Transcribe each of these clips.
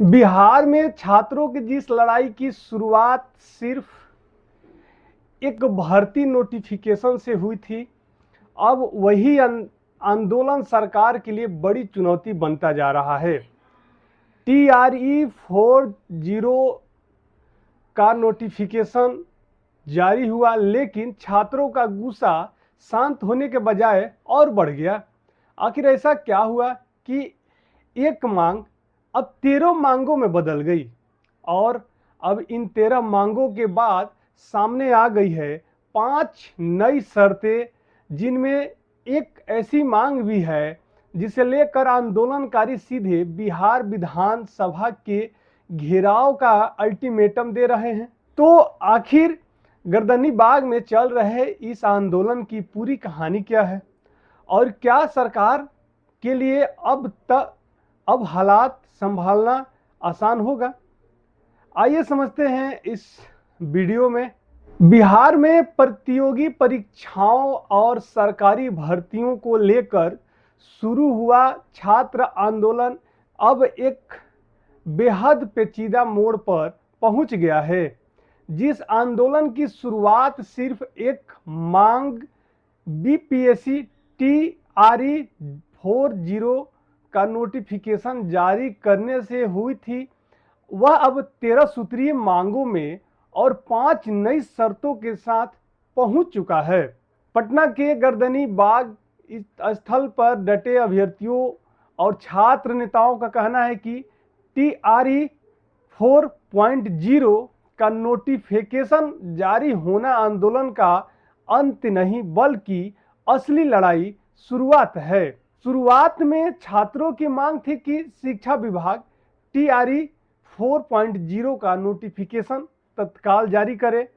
बिहार में छात्रों की जिस लड़ाई की शुरुआत सिर्फ एक भर्ती नोटिफिकेशन से हुई थी, अब वही आंदोलन सरकार के लिए बड़ी चुनौती बनता जा रहा है। TRE-40 का नोटिफिकेशन जारी हुआ, लेकिन छात्रों का गुस्सा शांत होने के बजाय और बढ़ गया। आखिर ऐसा क्या हुआ कि एक मांग अब 13 मांगों में बदल गई और अब इन 13 मांगों के बाद सामने आ गई है 5 नई शर्तें, जिनमें एक ऐसी मांग भी है जिसे लेकर आंदोलनकारी सीधे बिहार विधानसभा के घेराव का अल्टीमेटम दे रहे हैं। तो आखिर गर्दनी बाग में चल रहे इस आंदोलन की पूरी कहानी क्या है और क्या सरकार के लिए अब हालात संभालना आसान होगा? आइए समझते हैं इस वीडियो में। बिहार में प्रतियोगी परीक्षाओं और सरकारी भर्तियों को लेकर शुरू हुआ छात्र आंदोलन अब एक बेहद पेचीदा मोड़ पर पहुंच गया है। जिस आंदोलन की शुरुआत सिर्फ एक मांग बीपीएससी TRE-40 का नोटिफिकेशन जारी करने से हुई थी, वह अब 13 सूत्रीय मांगों में और 5 नई शर्तों के साथ पहुंच चुका है। पटना के गर्दनी बाग स्थल पर डटे अभ्यर्थियों और छात्र नेताओं का कहना है कि TRE-40 का नोटिफिकेशन जारी होना आंदोलन का अंत नहीं बल्कि असली लड़ाई शुरुआत है। शुरुआत में छात्रों की मांग थी कि शिक्षा विभाग TRE-40 का नोटिफिकेशन तत्काल जारी करे।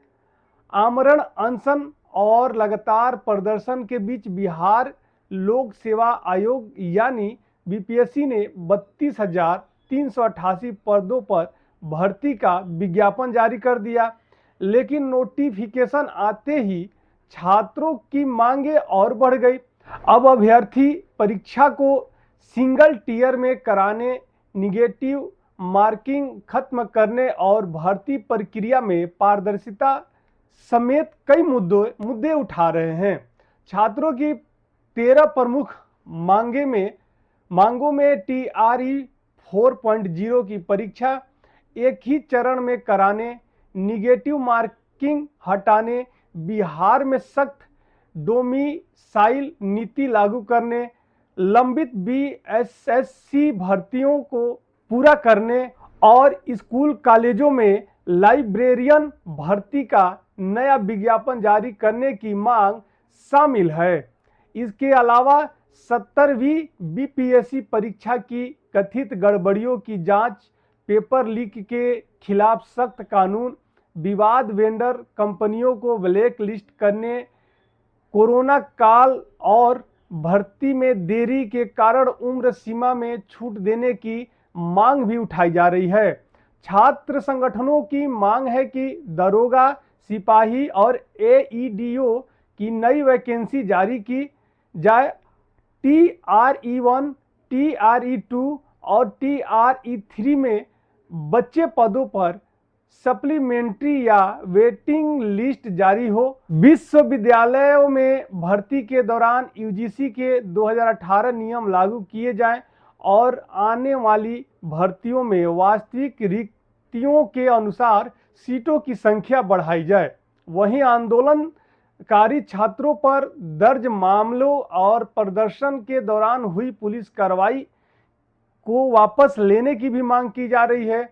आमरण अनशन और लगातार प्रदर्शन के बीच बिहार लोक सेवा आयोग यानी बीपीएससी ने 32,388 पदों पर भर्ती का विज्ञापन जारी कर दिया, लेकिन नोटिफिकेशन आते ही छात्रों की मांगे और बढ़ गई। अब अभ्यर्थी परीक्षा को सिंगल टियर में कराने, निगेटिव मार्किंग खत्म करने और भर्ती प्रक्रिया में पारदर्शिता समेत कई मुद्दे उठा रहे हैं। छात्रों की 13 प्रमुख मांगों में TRE-40 की परीक्षा एक ही चरण में कराने, निगेटिव मार्किंग हटाने, बिहार में सख्त डोमिसाइल नीति लागू करने, लंबित बीएसएससी भर्तियों को पूरा करने और स्कूल कॉलेजों में लाइब्रेरियन भर्ती का नया विज्ञापन जारी करने की मांग शामिल है। इसके अलावा 70वीं बीपीएससी परीक्षा की कथित गड़बड़ियों की जांच, पेपर लीक के खिलाफ सख्त कानून, विवाद वेंडर कंपनियों को ब्लैक लिस्ट करने, कोरोना काल और भर्ती में देरी के कारण उम्र सीमा में छूट देने की मांग भी उठाई जा रही है। छात्र संगठनों की मांग है कि दरोगा, सिपाही और एईडीओ की नई वैकेंसी जारी की जाए। TRE-1, TRE-2 और TRE-3 में बच्चे पदों पर सप्लीमेंट्री या वेटिंग लिस्ट जारी हो। विश्वविद्यालयों में भर्ती के दौरान यूजीसी के 2018 नियम लागू किए जाएं और आने वाली भर्तियों में वास्तविक रिक्तियों के अनुसार सीटों की संख्या बढ़ाई जाए। वहीं आंदोलनकारी छात्रों पर दर्ज मामलों और प्रदर्शन के दौरान हुई पुलिस कार्रवाई को वापस लेने की भी मांग की जा रही है।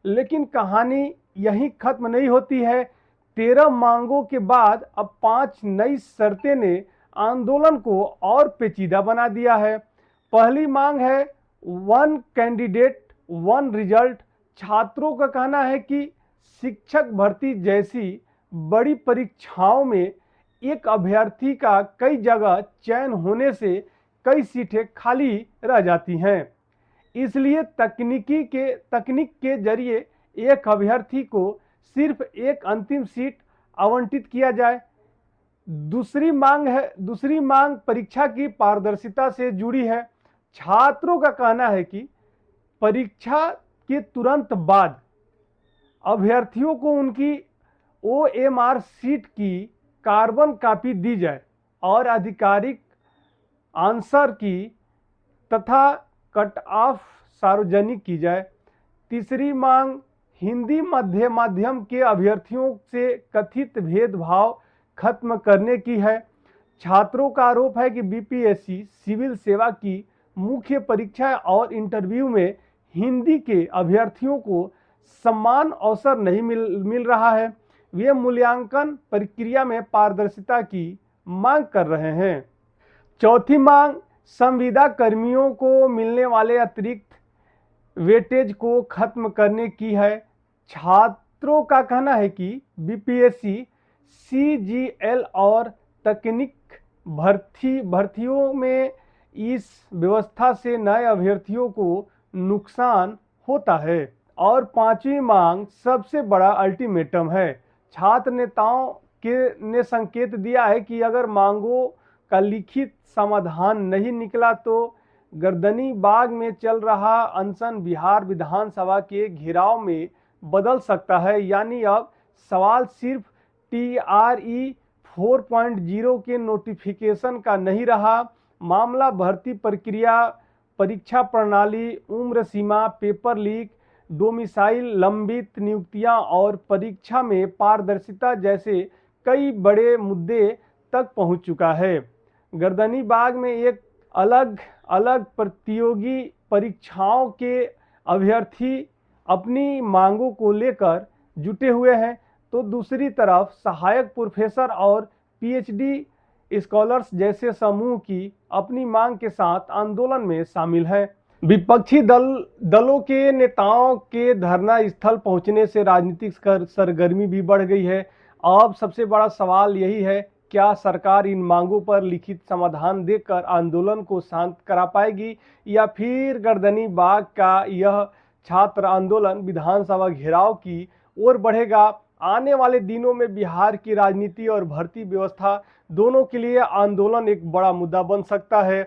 लेकिन कहानी यहीं खत्म नहीं होती है। 13 मांगों के बाद अब 5 नई शर्तें ने आंदोलन को और पेचीदा बना दिया है। पहली मांग है 1 कैंडिडेट 1 रिजल्ट। छात्रों का कहना है कि शिक्षक भर्ती जैसी बड़ी परीक्षाओं में एक अभ्यर्थी का कई जगह चयन होने से कई सीटें खाली रह जाती हैं। इसलिए तकनीक के जरिए एक अभ्यर्थी को सिर्फ एक अंतिम सीट आवंटित किया जाए। दूसरी मांग परीक्षा की पारदर्शिता से जुड़ी है। छात्रों का कहना है कि परीक्षा के तुरंत बाद अभ्यर्थियों को उनकी OMR सीट की कार्बन कॉपी दी जाए और आधिकारिक आंसर की तथा कट ऑफ सार्वजनिक की जाए। तीसरी मांग हिंदी माध्यम के अभ्यर्थियों से कथित भेदभाव खत्म करने की है। छात्रों का आरोप है कि BPSC सिविल सेवा की मुख्य परीक्षा और इंटरव्यू में हिंदी के अभ्यर्थियों को समान अवसर नहीं मिल रहा है। वे मूल्यांकन प्रक्रिया में पारदर्शिता की मांग कर रहे हैं। चौथी मांग संविदा कर्मियों को मिलने वाले अतिरिक्त वेटेज को खत्म करने की है। छात्रों का कहना है कि BPSC CGL और तकनीक भर्तियों में इस व्यवस्था से नए अभ्यर्थियों को नुकसान होता है। और पांचवी मांग सबसे बड़ा अल्टीमेटम है। छात्र नेताओं ने संकेत दिया है कि अगर मांगों का लिखित समाधान नहीं निकला तो गर्दनी बाग में चल रहा अनशन बिहार विधानसभा के घेराव में बदल सकता है। यानी अब सवाल सिर्फ TRE 4.0 के नोटिफिकेशन का नहीं रहा। मामला भर्ती प्रक्रिया, परीक्षा प्रणाली, उम्र सीमा, पेपर लीक, डोमिसाइल, लंबित नियुक्तियां और परीक्षा में पारदर्शिता जैसे कई बड़े मुद्दे तक पहुंच चुका है। गर्दनी बाग में एक अलग अलग प्रतियोगी परीक्षाओं के अभ्यर्थी अपनी मांगों को लेकर जुटे हुए हैं, तो दूसरी तरफ सहायक प्रोफेसर और PhD स्कॉलर्स जैसे समूह की अपनी मांग के साथ आंदोलन में शामिल है। विपक्षी दलों के नेताओं के धरना स्थल पहुंचने से राजनीतिक सरगर्मी भी बढ़ गई है। अब सबसे बड़ा सवाल यही है, क्या सरकार इन मांगों पर लिखित समाधान देकर आंदोलन को शांत करा पाएगी या फिर गर्दनी बाग का यह छात्र आंदोलन विधानसभा घेराव की ओर बढ़ेगा। आने वाले दिनों में बिहार की राजनीति और भर्ती व्यवस्था दोनों के लिए आंदोलन एक बड़ा मुद्दा बन सकता है।